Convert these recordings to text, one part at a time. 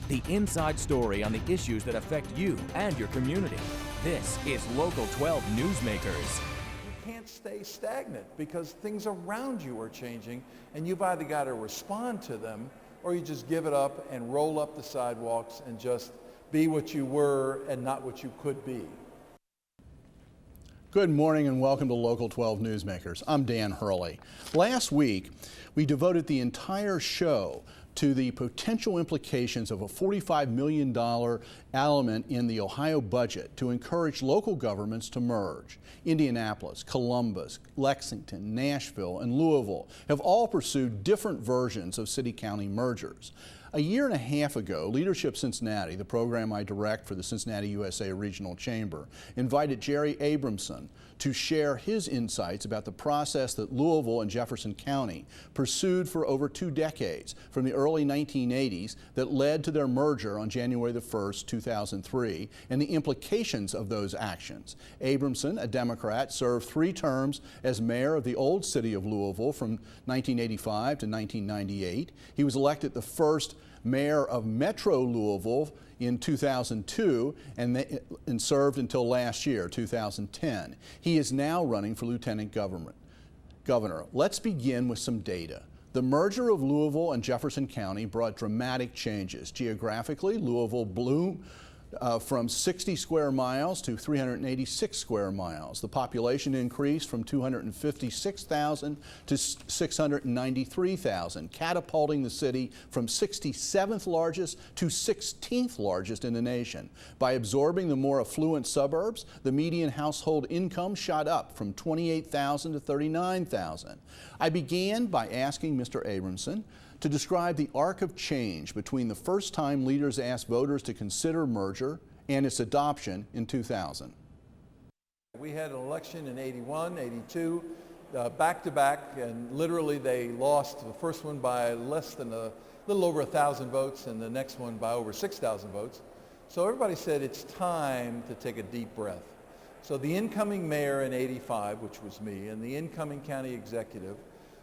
The inside story on the issues that affect you and your community. This is Local 12 Newsmakers. You can't stay stagnant because things around you are changing, and you've either got to respond to them or you just give it up and roll up the sidewalks and just be what you were and not what you could be. Good morning and welcome to Local 12 Newsmakers. I'm Dan Hurley. Last week, we devoted the entire show to the potential implications of a $45 million element in the Ohio budget to encourage local governments to merge. Indianapolis, Columbus, Lexington, Nashville, and Louisville have all pursued different versions of city-county mergers. A year and a half ago, Leadership Cincinnati, the program I direct for the Cincinnati USA Regional Chamber, invited Jerry Abramson to share his insights about the process that Louisville and Jefferson County pursued for over 2 decades, from the early 1980s, that led to their merger on January the 1st, 2003, and the implications of those actions. Abramson, a Democrat, served 3 terms as mayor of the old city of Louisville from 1985 to 1998. He was elected the first mayor of Metro Louisville in 2002 and served until last year, 2010. He is now running for lieutenant governor. Let's begin with some data. The merger of Louisville and Jefferson County brought dramatic changes. Geographically, Louisville blew from 60 square miles to 386 square miles. The population increased from 256,000 to 693,000, catapulting the city from 67th largest to 16th largest in the nation. By absorbing the more affluent suburbs, the median household income shot up from 28,000 to 39,000. I began by asking Mr. Abramson to describe the arc of change between the first time leaders asked voters to consider merger and its adoption in 2000. We had an election in 81, 82, back to back, and literally they lost the first one by less than a little over 1,000 votes and the next one by over 6,000 votes. So everybody said it's time to take a deep breath. So the incoming mayor in 85, which was me, and the incoming county executive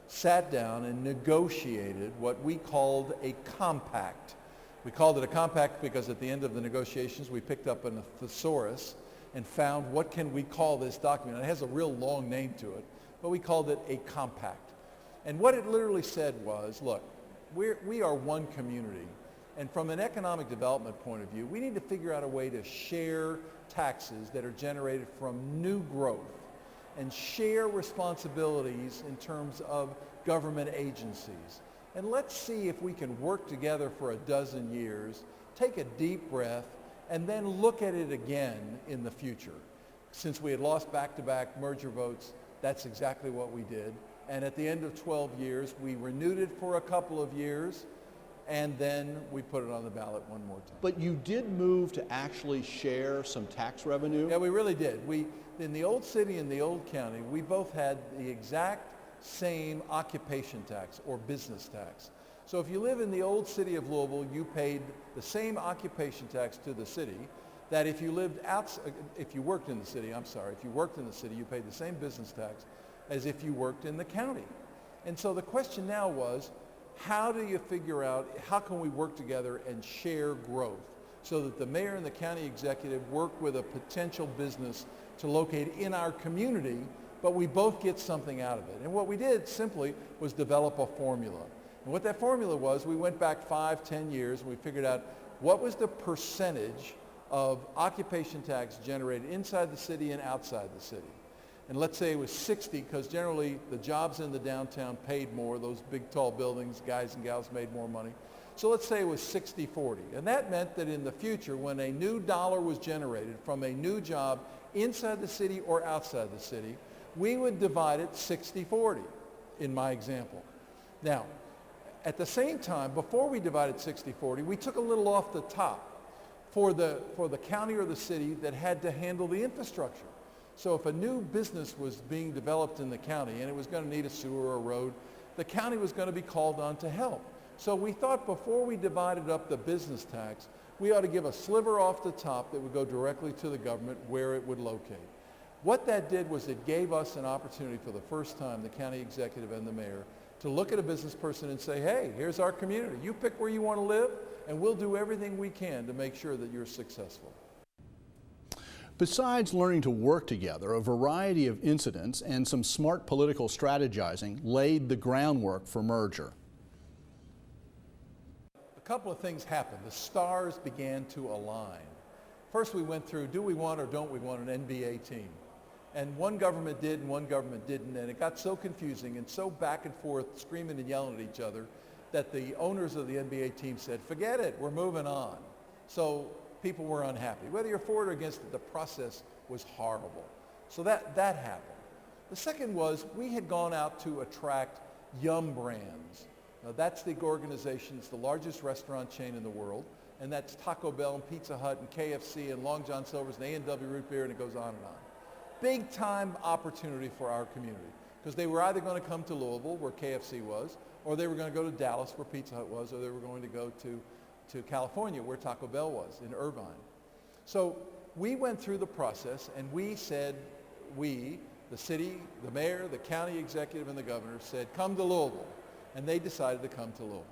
sat down and negotiated what we called a compact. We called it a compact because at the end of the negotiations we picked up a thesaurus and found, what can we call this document? And it has a real long name to it, but we called it a compact. And what it literally said was, look, we are one community, and from an economic development point of view, we need to figure out a way to share taxes that are generated from new growth and share responsibilities in terms of government agencies. And let's see if we can work together for a dozen years, take a deep breath, and then look at it again in the future. Since we had lost back-to-back merger votes, that's exactly what we did. And at the end of 12 years, we renewed it for a couple of years, and then we put it on the ballot one more time. But you did move to actually share some tax revenue? Yeah, we really did. In the old city and the old county, we both had the exact same occupation tax or business tax. So if you live in the old city of Louisville, you paid the same occupation tax to the city that if you lived outside, if you worked in the city, if you worked in the city, you paid the same business tax as if you worked in the county. And so the question now was, how do you figure out, how can we work together and share growth so that the mayor and the county executive work with a potential business to locate in our community, but we both get something out of it? And what we did simply was develop a formula. And what that formula was, we went back 5-10 years and we figured out what was the percentage of occupation tax generated inside the city and outside the city. And let's say it was 60, because generally the jobs in the downtown paid more. Those big tall buildings, guys and gals made more money. So let's say it was 60-40. And that meant that in the future, when a new dollar was generated from a new job inside the city or outside the city, we would divide it 60-40 in my example. Now, at the same time, before we divided 60-40, we took a little off the top for the county or the city that had to handle the infrastructure. So if a new business was being developed in the county and it was going to need a sewer or a road, the county was going to be called on to help. So we thought before we divided up the business tax, we ought to give a sliver off the top that would go directly to the government where it would locate. What that did was it gave us an opportunity for the first time, the county executive and the mayor, to look at a business person and say, hey, here's our community. You pick where you want to live. and we'll do everything we can to make sure that you're successful. Besides learning to work together, a variety of incidents and some smart political strategizing laid the groundwork for merger. A couple of things happened. The stars began to align. First, we went through, do we want or don't we want an NBA team? And one government did and one government didn't, and it got so confusing and so back and forth, screaming and yelling at each other, that the owners of the NBA team said, forget it, we're moving on. So people were unhappy. Whether you're for it or against it, the process was horrible. So that happened. The second was we had gone out to attract Yum Brands. Now that's the organization, it's the largest restaurant chain in the world, and that's Taco Bell and Pizza Hut and KFC and Long John Silver's and A&W Root Beer, and it goes on and on. Big time opportunity for our community, because they were either going to come to Louisville, where KFC was, or they were going to go to Dallas, where Pizza Hut was, or they were going to go to California, where Taco Bell was, in Irvine. So we went through the process, and we said, the city, the mayor, the county executive, and the governor said, come to Louisville. And they decided to come to Louisville.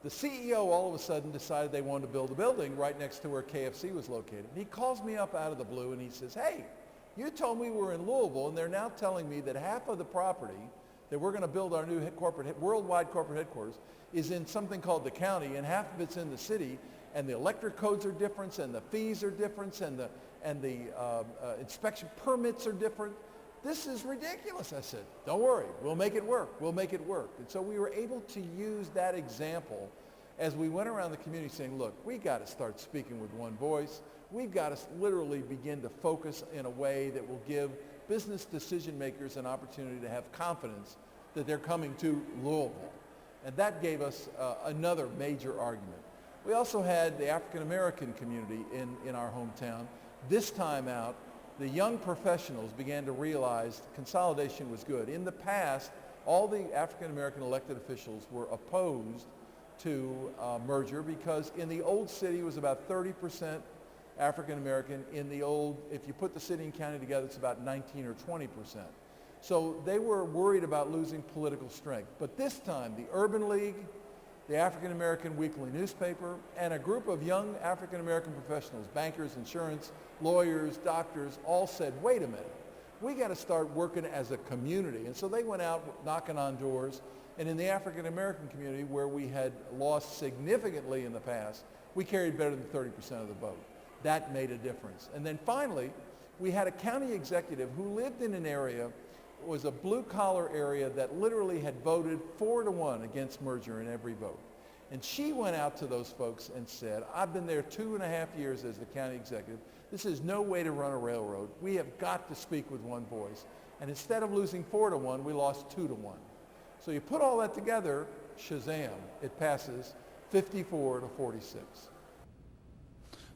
The CEO all of a sudden decided they wanted to build a building right next to where KFC was located. And he calls me up out of the blue and he says, hey, you told me we were in Louisville, and they're now telling me that half of the property that we're going to build our new worldwide corporate headquarters is in something called the county, and half of it's in the city, and the electric codes are different, and the fees are different, and the inspection permits are different. This is ridiculous. I said, don't worry, we'll make it work. We'll make it work. And so we were able to use that example as we went around the community saying, look, we got to start speaking with one voice. We've got to literally begin to focus in a way that will give business decision makers an opportunity to have confidence that they're coming to Louisville. And that gave us another major argument. We also had the African American community in our hometown. This time out, the young professionals began to realize consolidation was good. In the past, all the African American elected officials were opposed to merger because in the old city it was about 30% African American. In the old, if you put the city and county together, it's about 19 or 20%. So they were worried about losing political strength. But this time, the Urban League, the African American Weekly newspaper, and a group of young African American professionals, bankers, insurance, lawyers, doctors, all said, wait a minute, we got to start working as a community. And so they went out knocking on doors, and in the African American community, where we had lost significantly in the past, we carried better than 30% of the vote. That made a difference. And then finally, we had a county executive who lived in an area, it was a blue-collar area that literally had voted 4-1 against merger in every vote. And she went out to those folks and said, I've been there 2.5 years as the county executive. This is no way to run a railroad. We have got to speak with one voice. And instead of losing 4-1, we lost 2-1. So you put all that together, shazam, it passes 54-46.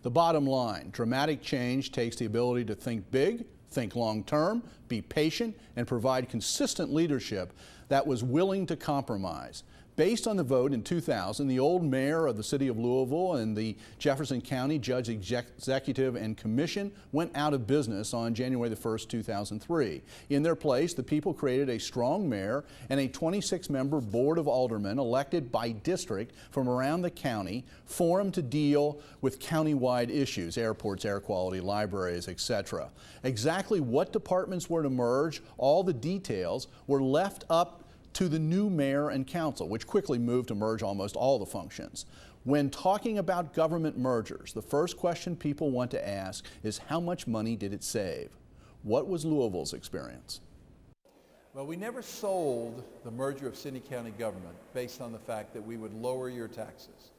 The bottom line, dramatic change takes the ability to think big, think long-term, be patient, and provide consistent leadership that was willing to compromise. Based on the vote in 2000, the old mayor of the city of Louisville and the Jefferson County Judge Executive and Commission went out of business on January the 1st, 2003. In their place, the people created a strong mayor and a 26-member board of aldermen elected by district from around the county, formed to deal with county-wide issues, airports, air quality, libraries, etc. Exactly what departments were to merge, all the details were left up to the new mayor and council, which quickly moved to merge almost all the functions. When talking about government mergers, the first question people want to ask is how much money did it save? What was Louisville's experience? Well, we never sold the merger of city-county government based on the fact that we would lower your taxes.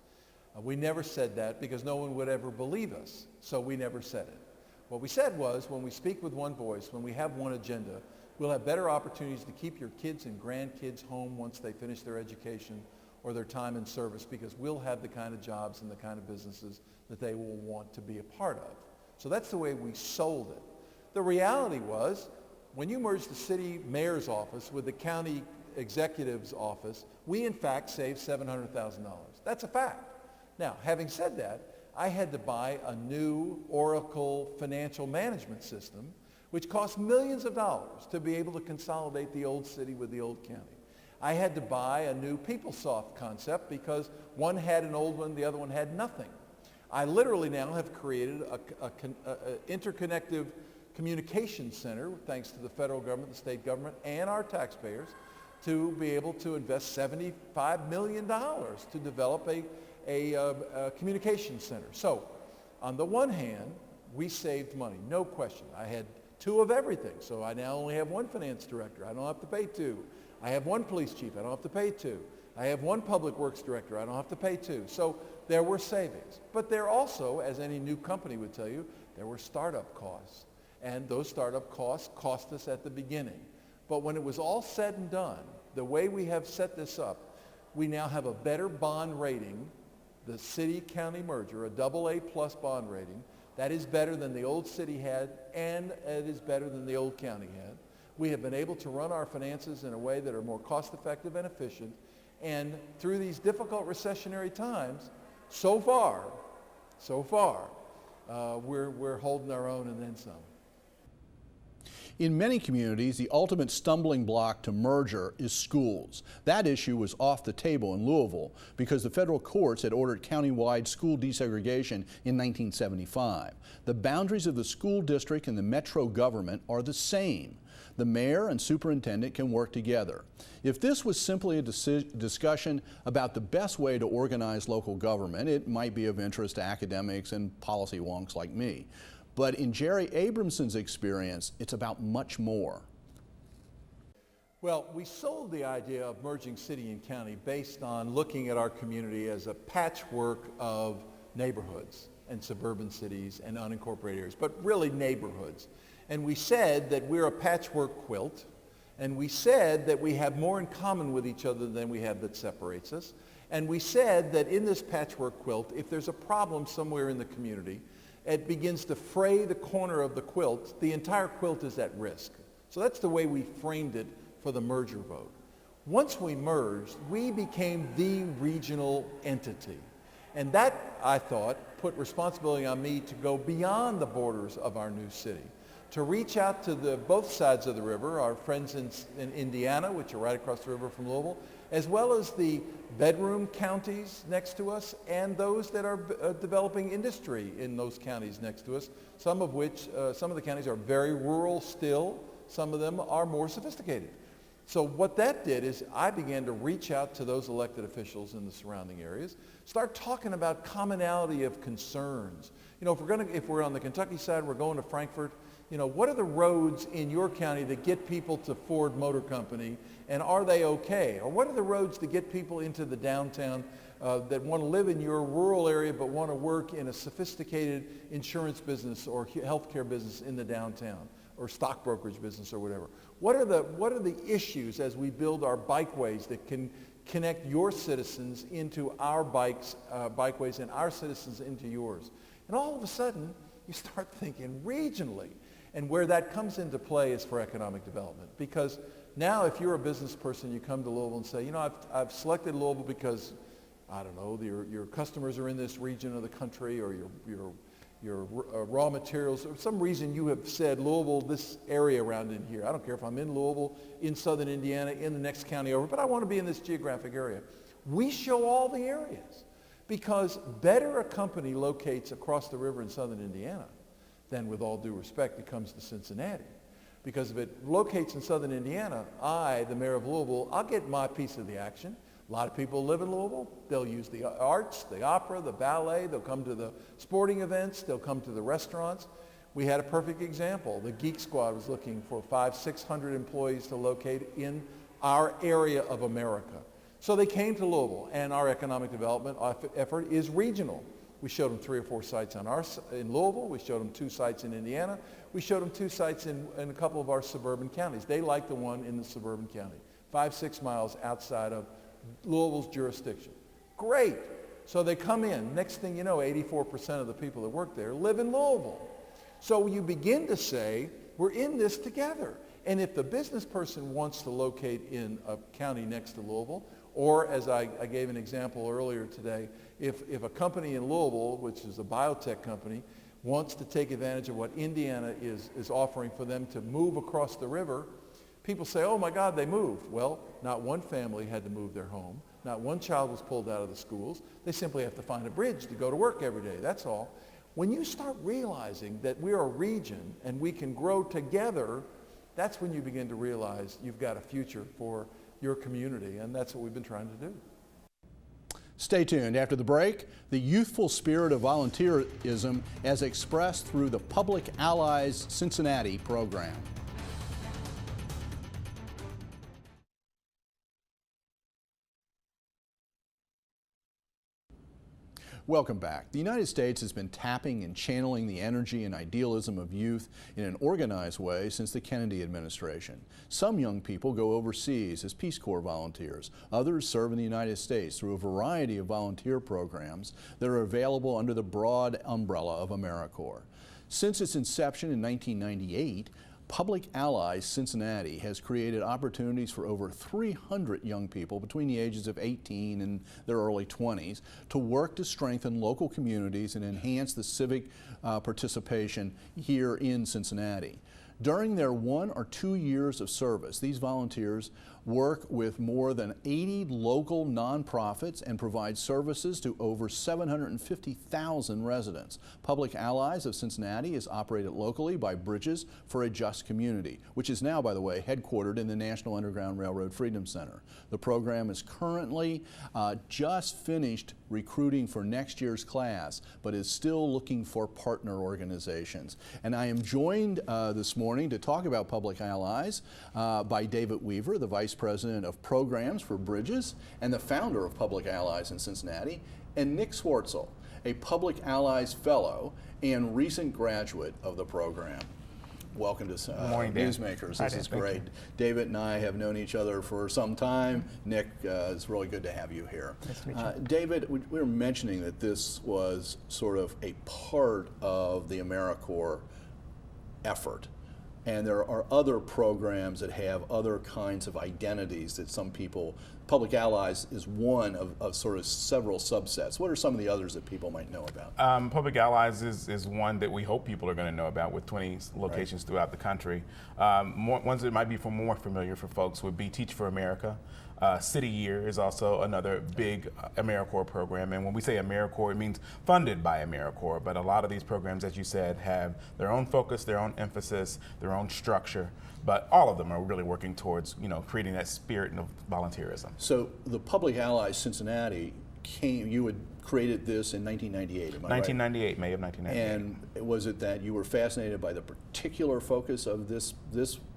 We never said that because no one would ever believe us, so we never said it. What we said was, when we speak with one voice, when we have one agenda, we'll have better opportunities to keep your kids and grandkids home once they finish their education or their time in service, because we'll have the kind of jobs and the kind of businesses that they will want to be a part of. So that's the way we sold it. The reality was, when you merge the city mayor's office with the county executive's office, we in fact saved $700,000. That's a fact. Now, having said that, I had to buy a new Oracle financial management system, which cost millions of dollars to be able to consolidate the old city with the old county. I had to buy a new PeopleSoft concept because one had an old one, the other one had nothing. I literally now have created an interconnective communication center, thanks to the federal government, the state government, and our taxpayers, to be able to invest $75 million to develop a communication center. So, on the one hand, we saved money, no question. I had two of everything, so I now only have one finance director. I don't have to pay two. I have one police chief. I don't have to pay two. I have one public works director. I don't have to pay two. So there were savings. But there also, as any new company would tell you, there were startup costs. And those startup costs cost us at the beginning. But when it was all said and done, the way we have set this up, we now have a better bond rating, the city-county merger, a AA+ bond rating. That is better than the old city had, and it is better than the old county had. We have been able to run our finances in a way that are more cost-effective and efficient. And through these difficult recessionary times, so far, we're holding our own and then some. In many communities, the ultimate stumbling block to merger is schools. That issue was off the table in Louisville because the federal courts had ordered countywide school desegregation in 1975. The boundaries of the school district and the metro government are the same. The mayor and superintendent can work together. If this was simply a discussion about the best way to organize local government, it might be of interest to academics and policy wonks like me. But in Jerry Abramson's experience, it's about much more. Well, we sold the idea of merging city and county based on looking at our community as a patchwork of neighborhoods and suburban cities and unincorporated areas, but really neighborhoods. And we said that we're a patchwork quilt, and we said that we have more in common with each other than we have that separates us. And we said that in this patchwork quilt, if there's a problem somewhere in the community, it begins to fray the corner of the quilt, the entire quilt is at risk. So that's the way we framed it for the merger vote. Once we merged, we became the regional entity. And that, I thought, put responsibility on me to go beyond the borders of our new city, to reach out to both sides of the river, our friends in Indiana, which are right across the river from Louisville, as well as the bedroom counties next to us and those that are developing industry in those counties next to us, some of the counties are very rural still, some of them are more sophisticated. So what that did is I began to reach out to those elected officials in the surrounding areas, start talking about commonality of concerns. You know, if we're on the Kentucky side, we're going to Frankfort, you know, what are the roads in your county that get people to Ford Motor Company, and are they okay? Or what are the roads that get people into the downtown that want to live in your rural area but want to work in a sophisticated insurance business or healthcare business in the downtown, or stock brokerage business or whatever? What are the issues as we build our bikeways that can connect your citizens into our bikeways and our citizens into yours? And all of a sudden, you start thinking regionally. And where that comes into play is for economic development. Because now if you're a business person, you come to Louisville and say, you know, I've selected Louisville because, I don't know, your customers are in this region of the country, or your raw materials, or some reason you have said Louisville, this area around in here. I don't care if I'm in Louisville, in southern Indiana, in the next county over, but I want to be in this geographic area. We show all the areas, because better a company locates across the river in southern Indiana than, with all due respect, it comes to Cincinnati. Because if it locates in southern Indiana, I, the mayor of Louisville, I'll get my piece of the action. A lot of people live in Louisville. They'll use the arts, the opera, the ballet. They'll come to the sporting events. They'll come to the restaurants. We had a perfect example. The Geek Squad was looking for 500-600 employees to locate in our area of America. So they came to Louisville, and our economic development effort is regional. We showed them 3 or 4 sites in Louisville. We showed them 2 sites in Indiana. We showed them 2 sites in a couple of our suburban counties. They liked the one in the suburban county, 5-6 miles outside of Louisville's jurisdiction. Great. So they come in. Next thing you know, 84% of the people that work there live in Louisville. So you begin to say, we're in this together. And if the business person wants to locate in a county next to Louisville, or as I gave an example earlier today, if a company in Louisville, which is a biotech company, wants to take advantage of what Indiana is offering for them to move across the river, People say, oh my God, they moved. Well, not one family had to move their home. Not one child was pulled out of the schools. They simply have to find a bridge to go to work every day, that's all. When you start realizing that we're a region and we can grow together, that's when you begin to realize you've got a future for your community, and that's what we've been trying to do. Stay tuned. After the break, the youthful spirit of volunteerism as expressed through the Public Allies Cincinnati program. Welcome back. The United States has been tapping and channeling the energy and idealism of youth in an organized way since the Kennedy administration. Some young people go overseas as Peace Corps volunteers. Others serve in the United States through a variety of volunteer programs that are available under the broad umbrella of AmeriCorps. Since its inception in 1998, Public Allies Cincinnati has created opportunities for over 300 young people between the ages of 18 and their early 20s to work to strengthen local communities and enhance the civic participation here in Cincinnati. During their 1 or 2 years of service, these volunteers work with more than 80 local nonprofits and provide services to over 750,000 residents. Public Allies of Cincinnati is operated locally by Bridges for a Just Community, which is now, by the way, headquartered in the National Underground Railroad Freedom Center. The program is currently just finished recruiting for next year's class, but is still looking for partner organizations. And I am joined this morning to talk about Public Allies by David Weaver, the Vice President of Programs for Bridges and the founder of Public Allies in Cincinnati, and Nick Swartsell, a Public Allies Fellow and recent graduate of the program. Welcome to Newsmakers. This is great. David and I have known each other for some time. Nick, it's really good to have you here. Nice to meet you. David, we were mentioning that this was sort of a part of the AmeriCorps effort. And there are other programs that have other kinds of identities that some people, Public Allies is one of sort of several subsets. What are some of the others that people might know about? Public Allies is one that we hope people are going to know about, with 20 locations throughout the country. Ones that might be more familiar for folks would be Teach for America. City Year is also another big AmeriCorps program, and when we say AmeriCorps, it means funded by AmeriCorps, but a lot of these programs, as you said, have their own focus, their own emphasis, their own structure, but all of them are really working towards, creating that spirit of volunteerism. So the Public Allies Cincinnati you had created this in 1998, am I 1998, right? May of 1998. And was it that you were fascinated by the particular focus of this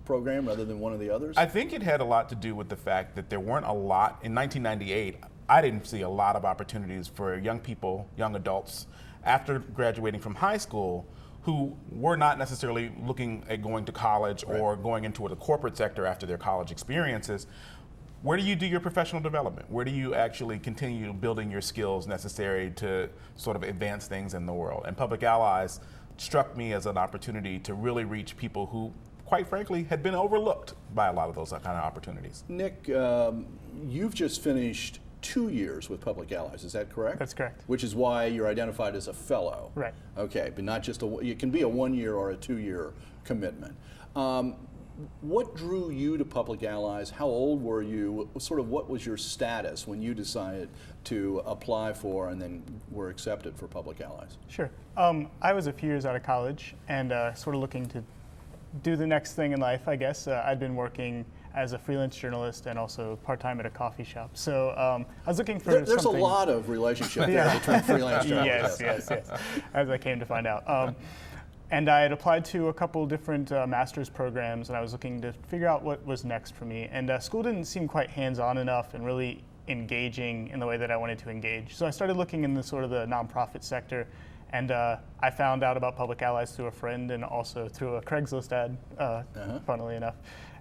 program rather than one of the others? I think it had a lot to do with the fact that there weren't a lot, in 1998, I didn't see a lot of opportunities for young people, young adults, after graduating from high school, who were not necessarily looking at going to college or going into the corporate sector after their college experiences. Where do you do your professional development? Where do you actually continue building your skills necessary to sort of advance things in the world? And Public Allies struck me as an opportunity to really reach people who, quite frankly, had been overlooked by a lot of those kind of opportunities. Nick, you've just finished 2 years with Public Allies, is that correct? That's correct. Which is why you're identified as a fellow. Right. Okay, but not just it can be a 1 year or a 2 year commitment. What drew you to Public Allies? How old were you? Sort of what was your status when you decided to apply for and then were accepted for Public Allies? Sure. I was a few years out of college and sort of looking to do the next thing in life, I guess. I'd been working as a freelance journalist and also part-time at a coffee shop. So I was looking for There's something. a lot of relationship there between freelance journalists. Yes, as I came to find out. And I had applied to a couple different master's programs, and I was looking to figure out what was next for me. And school didn't seem quite hands-on enough and really engaging in the way that I wanted to engage. So I started looking in the sort of the nonprofit sector, and I found out about Public Allies through a friend and also through a Craigslist ad, funnily enough.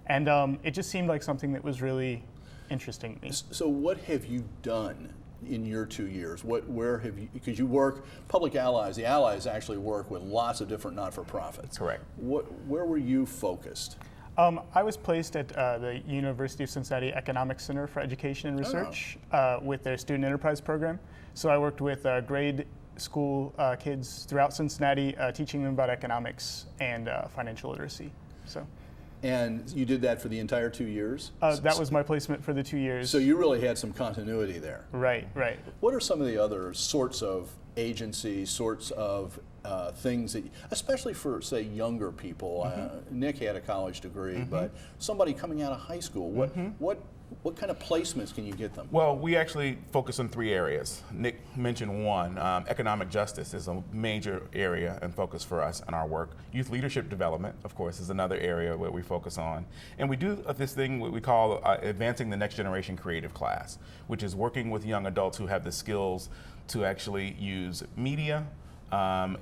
And it just seemed like something that was really interesting to me. So what have you done in your 2 years? Where have you, because you work, Public Allies, the Allies actually work with lots of different not-for-profits. Correct. Where were you focused? I was placed at the University of Cincinnati Economics Center for Education and Research with their Student Enterprise program. So I worked with grade school kids throughout Cincinnati, teaching them about economics and financial literacy. So. And you did that for the entire 2 years? That was my placement for the 2 years. So you really had some continuity there. Right, right. What are some of the other sorts of agencies, sorts of things that, especially for, say, younger people? Nick had a college degree, but somebody coming out of high school, what kind of placements can you get them? Well, we actually focus on 3 areas. Nick mentioned one. Economic justice is a major area and focus for us in our work. Youth leadership development, of course, is another area where we focus on. And we do this thing what we call advancing the next generation creative class, which is working with young adults who have the skills to actually use media,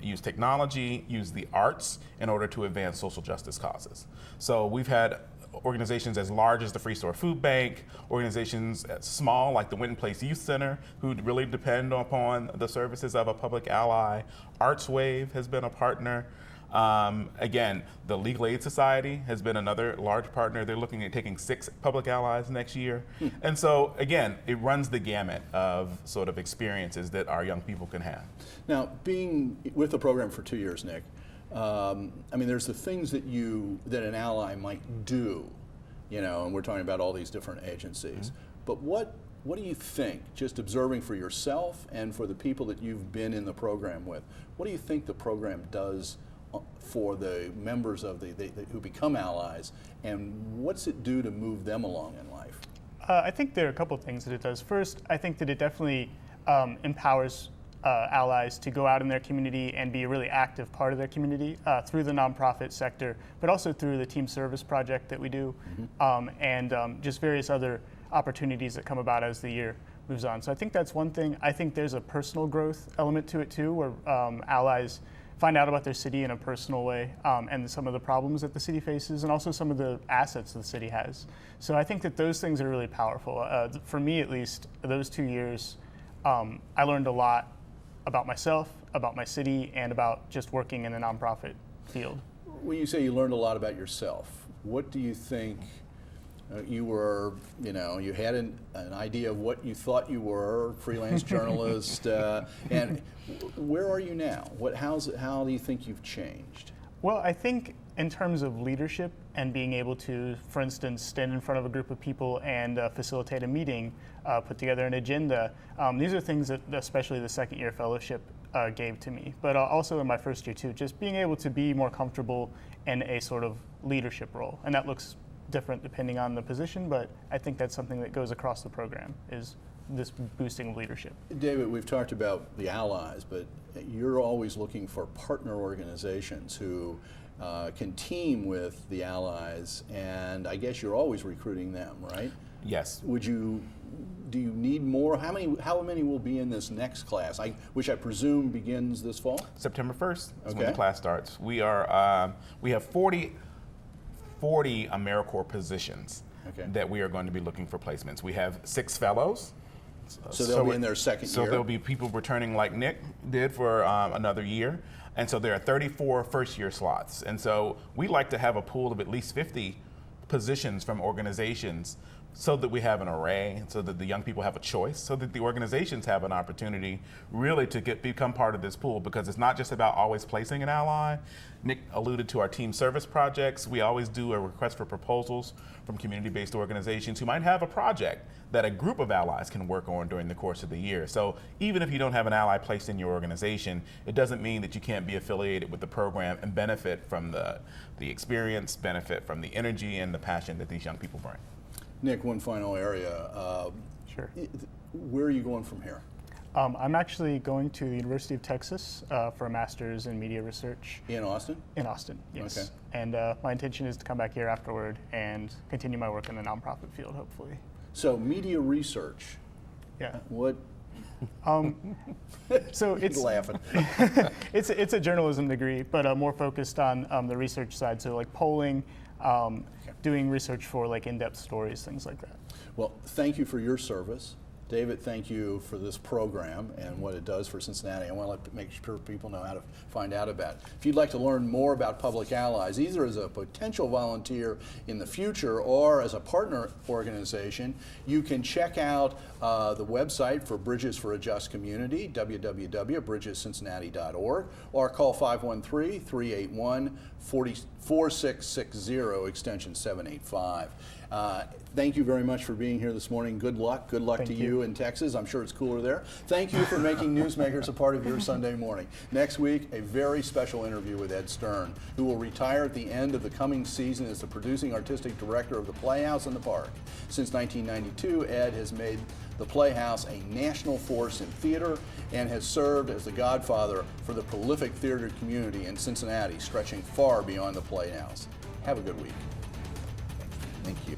use technology, use the arts in order to advance social justice causes. So we've had organizations as large as the Free Store Food Bank, organizations as small like the Winton Place Youth Center, who really depend upon the services of a public ally. Arts Wave has been a partner. Again, the Legal Aid Society has been another large partner. They're looking at taking 6 public allies next year. And so, again, it runs the gamut of sort of experiences that our young people can have. Now, being with the program for 2 years, Nick, I mean, there's the things that that an ally might do, you know, and we're talking about all these different agencies. But what do you think, just observing for yourself and for the people that you've been in the program with, what do you think the program does for the members of who become allies, and what's it do to move them along in life? I think there are a couple of things that it does. First, I think that it definitely empowers allies to go out in their community and be a really active part of their community through the nonprofit sector, but also through the team service project that we do, and just various other opportunities that come about as the year moves on. So I think that's one thing. I think there's a personal growth element to it too, where allies find out about their city in a personal way, and some of the problems that the city faces, and also some of the assets the city has. So I think that those things are really powerful. For me, at least, those 2 years, I learned a lot about myself, about my city, and about just working in the nonprofit field. When you say you learned a lot about yourself, what do you think you were, you know, you had an idea of what you thought you were, freelance journalist, and where are you now? How do you think you've changed? Well, I think in terms of leadership and being able to, for instance, stand in front of a group of people and facilitate a meeting, put together an agenda, these are things that especially the second year fellowship gave to me, but also in my first year too, just being able to be more comfortable in a sort of leadership role. And that looks different depending on the position, but I think that's something that goes across the program, is this boosting of leadership. David, we've talked about the allies, but you're always looking for partner organizations who can team with the allies, and I guess you're always recruiting them, right? Yes. Do you need more? How many will be in this next class, which I presume begins this fall? September 1st is when the class starts. We have 40 AmeriCorps positions that we are going to be looking for placements. We have 6 fellows. So they'll be in their second year? So there'll be people returning like Nick did for another year. And so there are 34 first-year slots. And so we like to have a pool of at least 50 positions from organizations so that we have an array, so that the young people have a choice, so that the organizations have an opportunity really to become part of this pool, because it's not just about always placing an ally. Nick alluded to our team service projects. We always do a request for proposals from community-based organizations who might have a project that a group of allies can work on during the course of the year. So even if you don't have an ally placed in your organization, it doesn't mean that you can't be affiliated with the program and benefit from the experience, benefit from the energy and the passion that these young people bring. Nick, one final area. Sure. Where are you going from here? I'm actually going to the University of Texas for a master's in media research. In Austin? In Austin, yes. Okay. And my intention is to come back here afterward and continue my work in the nonprofit field, hopefully. So media research. Yeah. What? So it's laughing. it's a journalism degree, but more focused on the research side. So like polling, doing research for like in-depth stories, things like that. Well, thank you for your service. David, thank you for this program and what it does for Cincinnati. I want to make sure people know how to find out about it. If you'd like to learn more about Public Allies, either as a potential volunteer in the future or as a partner organization, you can check out the website for Bridges for a Just Community, www.bridgescincinnati.org, or call 513-381-4660, extension 785. Thank you very much for being here this morning. Good luck. Good luck to you in Texas. I'm sure it's cooler there. Thank you for making Newsmakers a part of your Sunday morning. Next week, a very special interview with Ed Stern, who will retire at the end of the coming season as the producing artistic director of the Playhouse in the Park. Since 1992, Ed has made the Playhouse a national force in theater and has served as the godfather for the prolific theater community in Cincinnati, stretching far beyond the Playhouse. Have a good week. Thank you.